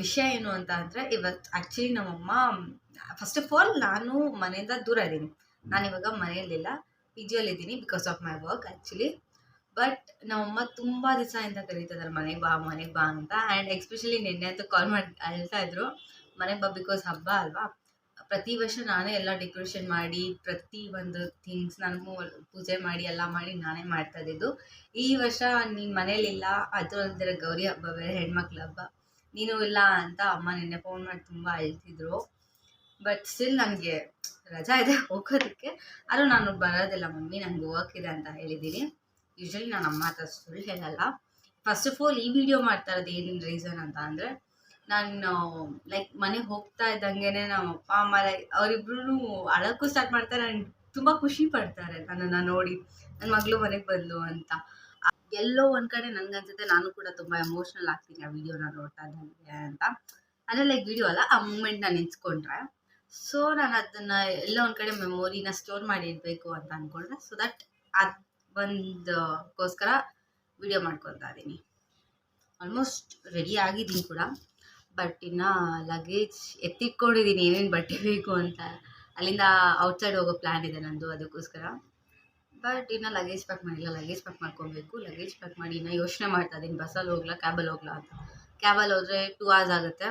ವಿಷಯ ಏನು ಅಂತ ಅಂದರೆ, ಇವತ್ತು ಆ್ಯಕ್ಚುಲಿ ನಮ್ಮಮ್ಮ ಫಸ್ಟ್ ಆಫ್ ಆಲ್ ನಾನು ಮನೆಯಿಂದ ದೂರ ಇದ್ದೀನಿ. ನಾನಿವಾಗ ಮನೆಯಲ್ಲಿಲ್ಲ, ಪಿ ಜಿಯಲ್ಲಿದ್ದೀನಿ because of my work actually. But ನಮ್ಮಮ್ಮ ತುಂಬ ದಿವಸದಿಂದ ಕರೀತಿದ್ದಾರೆ ಮನೆಗೆ ಬಾ ಅಂತ. ಆ್ಯಂಡ್ ಎಸ್ಪೆಷಲಿ ನಿನ್ನೆ ಅಂತೂ ಕಾಲ್ ಮಾಡಿ ಅಳ್ತಾ ಇದ್ರು, ಮನೆಗೆ ಬಾ ಬಿಕಾಸ್ ಹಬ್ಬ ಅಲ್ವಾ. ಪ್ರತಿ ವರ್ಷ ನಾನೇ ಎಲ್ಲ ಡೆಕೋರೇಷನ್ ಮಾಡಿ, ಪ್ರತಿ ಒಂದು ಥಿಂಗ್ಸ್ ನಾನು ಪೂಜೆ ಮಾಡಿ ಎಲ್ಲ ಮಾಡಿ ನಾನೇ ಮಾಡ್ತಾ ಇದ್ದಿದ್ದು. ಈ ವರ್ಷ ನೀನು ಮನೇಲಿಲ್ಲ, ಅದು ಅಲ್ದಿರ ಗೌರಿ ಹಬ್ಬ ಬೇರೆ, ಹೆಣ್ಮಕ್ಳ ಹಬ್ಬ, ನೀನು ಇಲ್ಲ ಅಂತ ಅಮ್ಮ ನಿನ್ನೆ ಫೋನ್ ಮಾಡಿ ತುಂಬ ಅಳ್ತಿದ್ರು. ಬಟ್ ಸ್ಟಿಲ್ ನನಗೆ ರಜಾ ಇದೆ ಹೋಗೋದಕ್ಕೆ, ಆದರೂ ನಾನು ಬರೋದಿಲ್ಲ ಮಮ್ಮಿ, ನನಗೆ ವರ್ಕ್ ಇದೆ ಅಂತ ಹೇಳಿದ್ದೀನಿ. ಯೂಶ್ವಲಿ ನಾನು ಅಮ್ಮ ಹತ್ರ ಸುಳ್ಳು ಹೇಳಲ್ಲ. ಫಸ್ಟ್ ಆಫ್ ಆಲ್ ಈ ವಿಡಿಯೋ ಮಾಡ್ತಾ ಇರೋದು ಏನೇನು ರೀಸನ್ ಅಂತ ಅಂದರೆ, ನಾನು ಲೈಕ್ ಮನೆಗೆ ಹೋಗ್ತಾ ಇದ್ದಂಗೆ ನಮ್ಮ ಅಪ್ಪ ಅಮ್ಮ ಅವರಿಬ್ರು ಅಳಕ್ಕೂ ಸ್ಟಾರ್ಟ್ ಮಾಡ್ತಾರೆ. ನನಗೆ ತುಂಬ ಖುಷಿ ಪಡ್ತಾರೆ ನನ್ನನ್ನು ನೋಡಿ, ನನ್ನ ಮಗಳು ಮನೆಗೆ ಬಂದು ಅಂತ. ಎಲ್ಲೋ ಒಂದು ಕಡೆ ನನಗನ್ಸುತ್ತೆ ನಾನು ಕೂಡ ತುಂಬ ಎಮೋಷ್ನಲ್ ಆಗ್ತೀನಿ ಆ ವಿಡಿಯೋನ ನೋಡ್ತಾ ಇದ್ದಂಗೆ ಅಂತ. ಅಂದರೆ ಲೈಕ್ ವಿಡಿಯೋ ಅಲ್ಲ, ಆ ಮೂಮೆಂಟ್ನ ನೆನೆಸ್ಕೊಂಡ್ರೆ. ಸೊ ನಾನು ಅದನ್ನು ಎಲ್ಲೋ ಒಂದು ಕಡೆ ಮೆಮೊರಿನ ಸ್ಟೋರ್ ಮಾಡಿ ಇಡಬೇಕು ಅಂತ ಅಂದ್ಕೊಂಡ್ರೆ, ಸೊ ದಟ್ ಅದು ಒಂದಕ್ಕೋಸ್ಕರ ವಿಡಿಯೋ ಮಾಡ್ಕೊತಾ ಇದ್ದೀನಿ. ಆಲ್ಮೋಸ್ಟ್ ರೆಡಿ ಆಗಿದ್ದೀನಿ ಕೂಡ, ಬಟ್ ಇನ್ನು ಲಗೇಜ್ ಎತ್ತಿಟ್ಕೊಂಡಿದ್ದೀನಿ ಏನೇನು ಬಟ್ಟೆ ಬೇಕು ಅಂತ. ಅಲ್ಲಿಂದ ಔಟ್ಸೈಡ್ ಹೋಗೋ ಪ್ಲ್ಯಾನ್ ಇದೆ ನಂದು, ಅದಕ್ಕೋಸ್ಕರ. ಬಟ್ ಇನ್ನು ಲಗೇಜ್ ಪ್ಯಾಕ್ ಮಾಡಿಲ್ಲ, ಲಗೇಜ್ ಪ್ಯಾಕ್ ಮಾಡ್ಕೊಬೇಕು. ಲಗೇಜ್ ಪ್ಯಾಕ್ ಮಾಡಿ ಇನ್ನು ಯೋಚನೆ ಮಾಡ್ತಾ ಇದ್ದೀನಿ, ಬಸ್ಸಲ್ಲಿ ಹೋಗ್ಲಾ ಕ್ಯಾಬಲ್ಲಿ ಹೋಗ್ಲಾ ಅಂತ. ಕ್ಯಾಬಲ್ಲಿ ಹೋದರೆ 2 hours ಆಗುತ್ತೆ,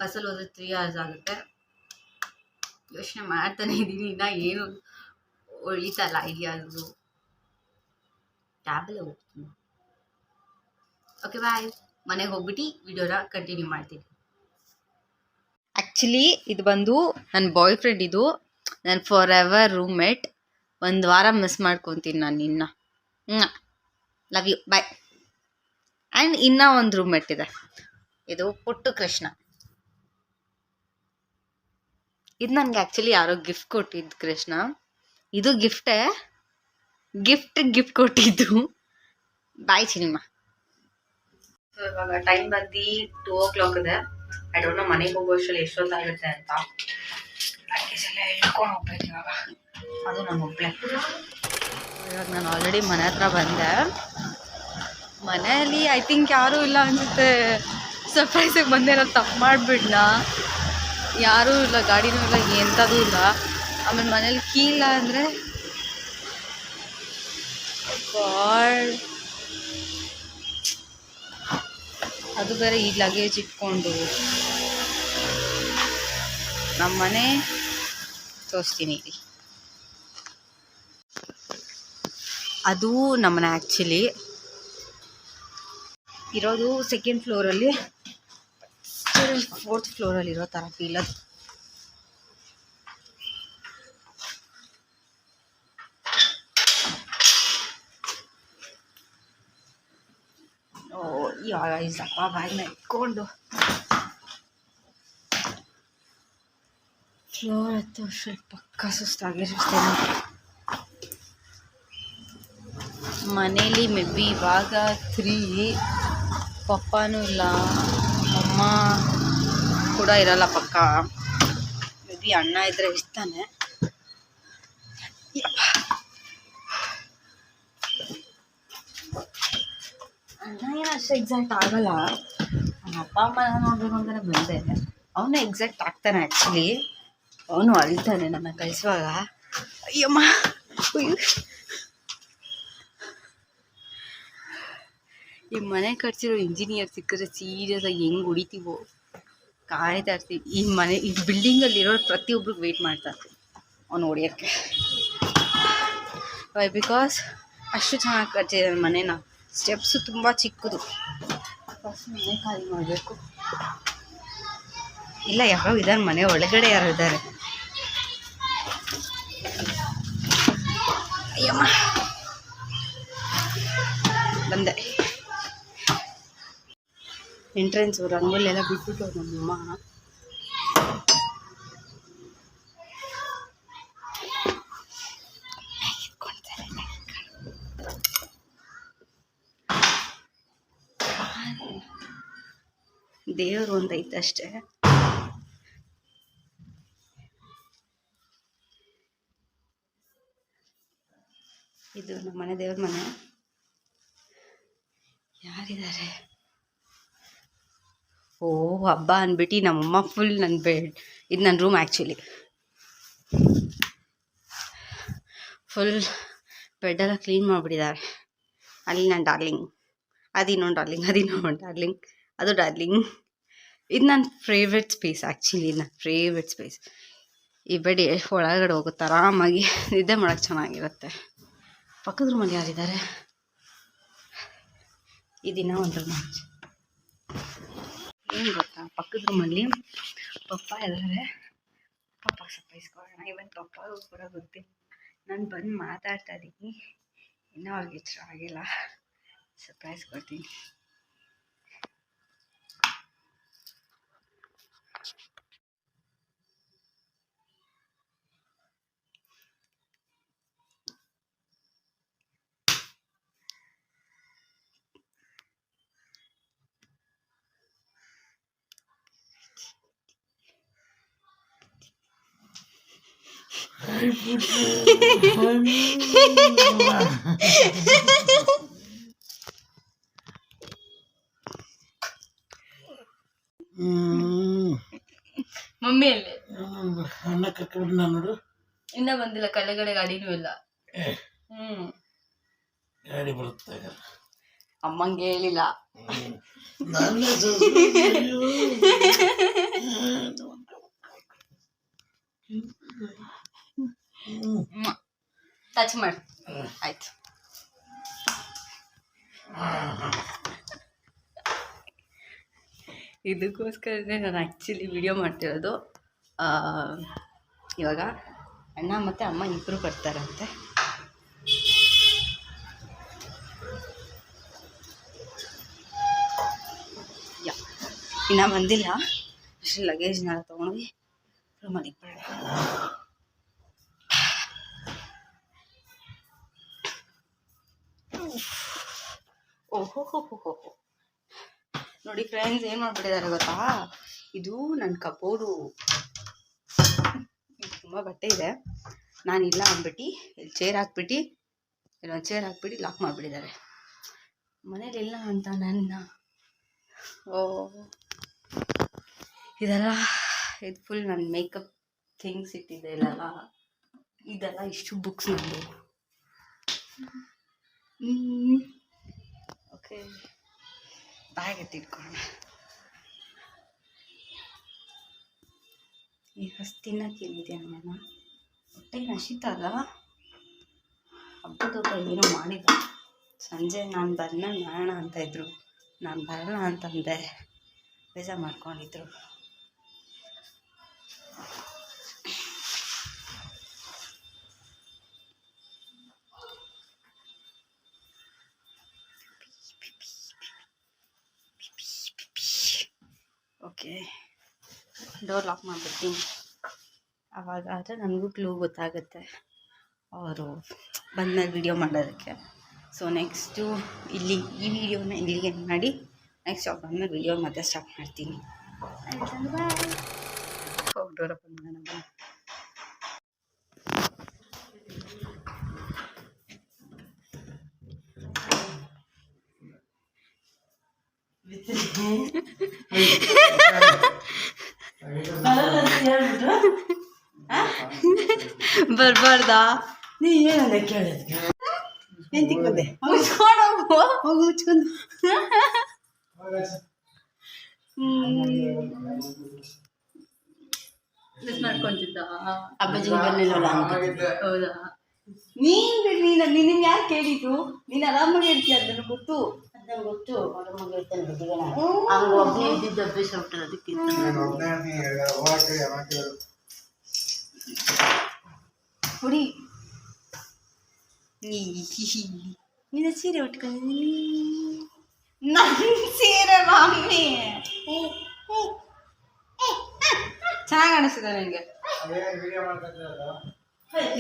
ಬಸ್ಸಲ್ಲಿ ಹೋದರೆ 3 hours ಆಗುತ್ತೆ. ಯೋಚನೆ ಮಾಡ್ತಾನೆ ಇದ್ದೀನಿ, ಇನ್ನು ಏನು ಉಳಿತಲ್ಲ ಐಡಿಯಾಸು. ಕ್ಯಾಬಲ್ಲೇ ಹೋಗ್ತೀನಿ. ಓಕೆ ಬಾಯ್, ಮನೆಗೆ ಹೋಗ್ಬಿಟ್ಟು ವಿಡಿಯೋನ ಕಂಟಿನ್ಯೂ ಮಾಡ್ತೀನಿ. ಆ್ಯಕ್ಚುಲಿ ಇದು ಬಂದು ನನ್ನ ಬಾಯ್ ಫ್ರೆಂಡ್, ಇದು ನನ್ನ ಫಾರ್ ಎವರ್ ರೂಮ್ಮೇಟ್. 1 ವಾರ ಮಿಸ್ ಮಾಡ್ಕೊತೀನಿ ನಾನು ಇನ್ನು. Love you, bye. ಆ್ಯಂಡ್ ಇನ್ನೂ ಒಂದು ರೂಮ್ಮೇಟ್ ಇದೆ, ಇದು ಪುಟ್ಟು ಕೃಷ್ಣ. ಇದು ನನಗೆ ಆ್ಯಕ್ಚುಲಿ ಯಾರೋ ಗಿಫ್ಟ್ ಕೊಟ್ಟಿದ್ದು ಕೃಷ್ಣ. ಇದು ಗಿಫ್ಟ್ ಕೊಟ್ಟಿದ್ದು. ಬಾಯ್ ಸಿನಿಮಾ. ಸೊ ಇವಾಗ ಟೈಮ್ ಬಂದು 2 o'clock ಇದೆ. ಐ ಡೋಂಟ್ ನೋ ಮನೆಗೆ ಹೋಗೋ ಅಷ್ಟರಲ್ಲಿ ಎಷ್ಟೊತ್ತಾಗುತ್ತೆ ಅಂತ. ಲಗೇಜ್ ಎಲ್ಲ ಹೇಳ್ಕೊಂಡು ಹೋಗ್ಬೇಕು ಇವಾಗ, ಅದು ನಾನು ಒಬ್ಬಳೆ. ಇವಾಗ ನಾನು ಆಲ್ರೆಡಿ ಮನೆ ಹತ್ರ ಬಂದೆ. ಮನೆಯಲ್ಲಿ ಐ ಥಿಂಕ್ ಯಾರೂ ಇಲ್ಲ ಅನಿಸುತ್ತೆ. ಸರ್ಪ್ರೈಸಿಗೆ ಬಂದೆ, ನಾನು ತಪ್ಪು ಮಾಡಿಬಿಡ್ನ. ಯಾರೂ ಇಲ್ಲ, ಗಾಡಿನೂ ಇಲ್ಲ, ಎಂಥದೂ ಇಲ್ಲ. ಆಮೇಲೆ ಮನೇಲಿ ಕೀ ಇಲ್ಲ ಅಂದರೆ ಗಾಡ್, ಅದು ಬೇರೆ ಈ ಲಗೇಜ್ ಇಟ್ಕೊಂಡು. ನಮ್ಮ ಮನೆ ತೋರಿಸ್ತೀನಿ ಇಲ್ಲಿ. ಅದು ನಮ್ಮನೆ ಆ್ಯಕ್ಚುಲಿ ಇರೋದು 2nd ಫ್ಲೋರಲ್ಲಿ, 4th ಫ್ಲೋರಲ್ಲಿ ಇರೋ ಥರ ಫೀಲ್ ಅದು. ಇವಾಗ ಇಸಪ್ಪ ಬ್ಯಾಗ್ನ ಇಟ್ಕೊಂಡು ಫ್ಲೋರ್ ಹತ್ತು ಸ್ವಲ್ಪ ಪಕ್ಕ ಸುಸ್ತಾಗಿರ್ತೇನೆ. ಮನೇಲಿ ಮೇ ಬಿ ಇವಾಗ 3, ಪಪ್ಪನೂ ಇಲ್ಲ, ಅಮ್ಮ ಕೂಡ ಇರಲ್ಲ ಪಕ್ಕ. ಮೇ ಬಿ ಅಣ್ಣ ಇದ್ದರೆ ಇರ್ತಾನೆ. ಅಣ್ಣ ಏನು ಅಷ್ಟು ಎಕ್ಸಾಕ್ಟ್ ಆಗಲ್ಲ. ನಮ್ಮ ಅಪ್ಪ ಅಮ್ಮ ನೋಡಬೇಕು ಅಂತಲೇ ಬಂದೆ. ಅವನೇ ಎಕ್ಸಾಕ್ಟ್ ಆಗ್ತಾನೆ ಆ್ಯಕ್ಚುಲಿ. ಅವನು ಅಳ್ತಾನೆ ನನ್ನ ಕಳಿಸುವಾಗ. ಅಯ್ಯಮ್ಮ, ಈ ಮನೆ ಕಟ್ಸಿರೋ ಇಂಜಿನಿಯರ್ ಸಿಕ್ಕಿದ್ರೆ ಸೀರಿಯಸ್ಸಾಗಿ ಹೆಂಗೆ ಹೊಡಿತೀವೋ ಕಾಯ್ತಾ ಇರ್ತೀವಿ. ಈ ಬಿಲ್ಡಿಂಗಲ್ಲಿರೋ ಪ್ರತಿಯೊಬ್ರಿಗೆ ವೆಯ್ಟ್ ಮಾಡ್ತಾ ಇರ್ತೀವಿ ಅವ್ನು ಹೊಡಿಯೋಕ್ಕೆ. ವೈ ಬಿಕಾಸ್ ಅಷ್ಟು ಚೆನ್ನಾಗಿ ಕಟ್ಸಿದ್ದಾರೆ ಮನೇನ. ಸ್ಟೆಪ್ಸು ತುಂಬ ಚಿಕ್ಕದು. ಫಸ್ಟ್ ಮನೆ ಖಾಲಿ ಮಾಡಬೇಕು. ಇಲ್ಲ, ಯಾರೋ ಇದ್ದಾರೆ ಮನೆ ಒಳಗಡೆ, ಯಾರೋ ಇದ್ದಾರೆ. ಅಯ್ಯಮ್ಮ, ಬಂದೆ. ಎಂಟ್ರೆನ್ಸು ರಂಗೋಲೆಲ್ಲ ಬಿಟ್ಬಿಟ್ಟು ನಮ್ಮಮ್ಮ ದೇವರು ಒಂದು ಐತೆ ಅಷ್ಟೇ. ಇದು ನಮ್ಮ ಮನೆ ದೇವ್ರ ಮನೆ. ಯಾರಿದ್ದಾರೆ? ಹಬ್ಬ ಅಂದ್ಬಿಟ್ಟು ನಮ್ಮಮ್ಮ ಫುಲ್ ನನ್ನ ಬೆಡ್, ಇದು ನನ್ನ ರೂಮ್ ಆ್ಯಕ್ಚುಲಿ, ಫುಲ್ ಬೆಡ್ಡೆಲ್ಲ ಕ್ಲೀನ್ ಮಾಡಿಬಿಟ್ಟಿದ್ದಾರೆ. ಅಲ್ಲಿ ನನ್ನ ಡಾರ್ಲಿಂಗ್, ಅದಿನ್ನೊಂದು ಡಾರ್ಲಿಂಗ್, ಡಾರ್ಲಿಂಗ್, ಅದು ಡಾರ್ಲಿಂಗ್. ಇದು ನನ್ನ ಫೇವ್ರೆಟ್ ಸ್ಪೇಸ್ ಆ್ಯಕ್ಚುಲಿ, ನನ್ನ ಫೇವ್ರೆಟ್ ಸ್ಪೇಸ್. ಈ ಬೆಡ್ ಒಳಗಡೆ ಹೋಗುತ್ತೆ ಆರಾಮಾಗಿ ನಿದ್ದೆ ಮಾಡೋಕ್ಕೆ ಚೆನ್ನಾಗಿರುತ್ತೆ. ಪಕ್ಕದ ರೂಮಲ್ಲಿ ಯಾರಿದ್ದಾರೆ? ಈ ದಿನ ಒಂದು ರೂಮ್ ಏನು ಗೊತ್ತಾ, ಪಕ್ಕದ ರೂಮಲ್ಲಿ ಪಪ್ಪ ಇದ್ದಾರೆ. ಪಪ್ಪಾಗೆ ಸಪ್ರೈಸ್ಕೊಳ್ಳೋಣ. ಇವನ್ ಪಪ್ಪಾಗೂ ಕೂಡ ಗೊತ್ತಿಲ್ಲ ನಾನು ಬಂದು ಮಾತಾಡ್ತಾ ಇದ್ದೀನಿ, ಇನ್ನೂ ಅವ್ರಿಗೆ ಎಚ್ಚರ ಆಗಿಲ್ಲ. ಸರ್ಪ್ರೈಸ್ ಕೊಡ್ತೀನಿ. ಮಮ್ಮಿ ಅಲ್ಲೇ ಅನ್ನ ಕರ್ಕೊಂಡು ನೋಡು, ಇನ್ನ ಬಂದಿಲ್ಲ. ಕೆಳಗಡೆ ಗಾಡಿನೂ ಇಲ್ಲ. ಗಾಡಿ ಬರುತ್ತೆ. ಅಮ್ಮಂಗೆ ಹೇಳಿಲ್ಲ. ಟಚ್ ಮಾಡಿ ಆಯ್ತು. ಇದಕ್ಕೋಸ್ಕರನೇ ನಾನು ಆ್ಯಕ್ಚುಲಿ ವಿಡಿಯೋ ಮಾಡ್ತಿರೋದು. ಇವಾಗ ಅಣ್ಣ ಮತ್ತು ಅಮ್ಮ ಇಬ್ಬರು ಬರ್ತಾರಂತೆ. ಇನ್ನೂ ಬಂದಿಲ್ಲ. ಅಷ್ಟು ಲಗೇಜ್ನೆಲ್ಲ ತೊಗೊಂಡೋಗಿ ರೂಮಲ್ಲಿ ಇಟ್ಬಿಡೋಣ. ಓಹೋ ನೋಡಿ ಫ್ರೆಂಡ್ಸ್, ಏನು ಮಾಡಿಬಿಟ್ಟಿದ್ದಾರೆ ಗೊತ್ತಾ, ಇದು ನನ್ನ ಕಬೋರ್ಡು. ತುಂಬ ಬಟ್ಟೆ ಇದೆ, ನಾನಿಲ್ಲ ಅಂದ್ಬಿಟ್ಟು ಇಲ್ಲಿ ಚೇರ್ ಹಾಕ್ಬಿಟ್ಟು, ಇಲ್ಲೊಂದು ಚೇರ್ ಹಾಕ್ಬಿಟ್ಟು ಲಾಕ್ ಮಾಡಿಬಿಟ್ಟಿದ್ದಾರೆ. ಮನೇಲಿಲ್ಲ ಅಂತ ನನ್ನ ಇದೆಲ್ಲ, ಇದು ಫುಲ್ ನನ್ನ ಮೇಕಪ್ ಥಿಂಗ್ಸ್ ಇಟ್ಟಿದೆ ಇಲ್ಲಲ್ಲ, ಇದೆಲ್ಲ ಇಷ್ಟು ಬುಕ್ಸ್ ನಂದು. ಓಕೆ, ಬ್ಯಾಗ್ ಎತ್ತಿಟ್ಕೊಳ್ಳೋಣ. ಈಗ ತಿನ್ನೋಕ್ಕೇನಿದೆ ಅಮ್ಮ, ಹೊಟ್ಟೆಗೆ ಹಸಿತಲ್ಲ. ಹಬ್ಬದ ಊಟ ಏನೂ ಮಾಡಿಲ್ಲ. ಸಂಜೆ ನಾನು ಮಾಡೋಣ ಅಂತ ಇದ್ರು, ನಾನು ಬರೋಣ ಅಂತಂದೆ, ಬೇಜಾರು ಮಾಡ್ಕೊಂಡಿದ್ರು. ಓಕೆ, ಡೋರ್ ಲಾಕ್ ಮಾಡಿಬಿಡ್ತೀನಿ. ಆವಾಗ ಆದರೆ ನನಗೂ ಕ್ಲೂ ಗೊತ್ತಾಗುತ್ತೆ ಅವರು ಬಂದಮೇಲೆ ವಿಡಿಯೋ ಮಾಡೋದಕ್ಕೆ. ಸೊ ನೆಕ್ಸ್ಟು ಈ ವಿಡಿಯೋನ ಇಲ್ಲಿಗೆ ಮಾಡಿ, ನೆಕ್ಸ್ಟ್ ಅವ್ರು ಬಂದಮೇಲೆ ವಿಡಿಯೋ ಮತ್ತೆ ಸ್ಟಾರ್ಟ್ ಮಾಡ್ತೀನಿ. ಹೋಗಿ ಡೋರ್ ಓಪನ್ ಮಾಡೋಣ. ಬರ್ಬಾರ್ದಾ? ನೀ ಏನಂದ ಕೇಳಿದ್ಕೆ ಏನು ತಿಕ್ಕೊಂಡೆ? ಮುಚ್ಕೊಂಡು ಹೋಗು, ಮುಚ್ಕೊಂಡು. ಮಿಸ್ ಮಾಡ್ಕೊಂತಿದ್ದ ಅಪ್ಪಾಜಿಗೆ ಬರಲಿಲ್ಲವಲ್ಲ ಅಂತ. ಹೌದಾ? ನೀನು ಯಾರು ಕೇಳಿದ್ರು? ನೀನು ಆರಾಮಾಗಿ ಹೇಳ್ತೀಯ, ಅದನ್ನು ಗೊತ್ತು. ಅದನ್ನು ಗೊತ್ತು, ಮಗ ಇರ್ತಾನೆ ಬಿಟ್ಟಿಗೆ. ಹಂಗೆ ಒಬ್ಬನೇ ಇದ್ದಿದ್ದು ಅಭ್ಯಾಸ ಬಿಟ್ಟರೆ ಅದಕ್ಕೆ ಹುಡಿ. ನೀನು ಸೀರೆ ಉಟ್ಕೊಂಡು, ನನ್ನ ಸೀರೆ ಮಮ್ಮಿ ಚೆನ್ನಾಗಿ ಅನಿಸ್ತದೆ ನನಗೆ.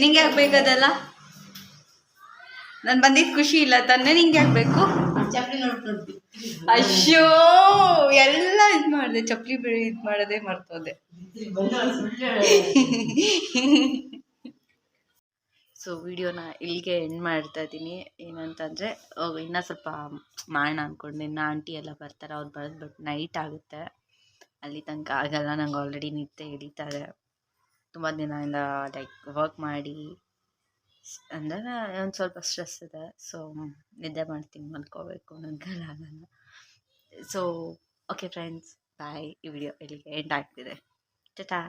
ನಿಂಗೆ ಯಾಕೆ ಬೇಕದೆಲ್ಲ? ನಾನು ಬಂದಿದ್ದು ಖುಷಿ ಇಲ್ಲ ತಾನೇ, ನಿಂಗೆ ಯಾಕೆ ಬೇಕು? ಚಪ್ಪಲಿ ನೋಡ್ಕೊಂಡು ಅಯ್ಯೋ, ಎಲ್ಲ ಇದು ಮಾಡಿದೆ, ಚಪ್ಪಲಿ ಬಿಡಿ ಇದು ಮಾಡೋದೇ ಮರ್ತೋದೆ. ಸೊ ವಿಡಿಯೋನ ಇಲ್ಲಿಗೆ ಎಂಡ್ ಮಾಡ್ತಾ ಇದ್ದೀನಿ. ಏನಂತಂದರೆ ಇನ್ನೂ ಸ್ವಲ್ಪ ಮಾಡೋಣ ಅಂದ್ಕೊಂಡು, ಇನ್ನು ಆಂಟಿ ಎಲ್ಲ ಬರ್ತಾರೆ, ಅವ್ರು ಬರೋದು ಬಟ್ ನೈಟ್ ಆಗುತ್ತೆ. ಅಲ್ಲಿ ತನಕ ಆಗಲ್ಲ, ನಂಗೆ ಆಲ್ರೆಡಿ ನಿದ್ದೆ ಹಿಡಿತಾರೆ. ತುಂಬ ದಿನದಿಂದ ಲೈಕ್ ವರ್ಕ್ ಮಾಡಿ ಅಂದರೆ ಒಂದು ಸ್ವಲ್ಪ ಸ್ಟ್ರೆಸ್ ಇದೆ. ಸೊ ನಿದ್ದೆ ಮಾಡ್ತೀನಿ, ಮಲ್ಕೋಬೇಕು, ಆಗಲ್ಲ. ಸೊ ಓಕೆ ಫ್ರೆಂಡ್ಸ್, ಬಾಯ್. ಈ ವಿಡಿಯೋ ಇಲ್ಲಿಗೆ ಎಂಡ್ ಆಗ್ತಿದೆ. ಟಾಟಾ.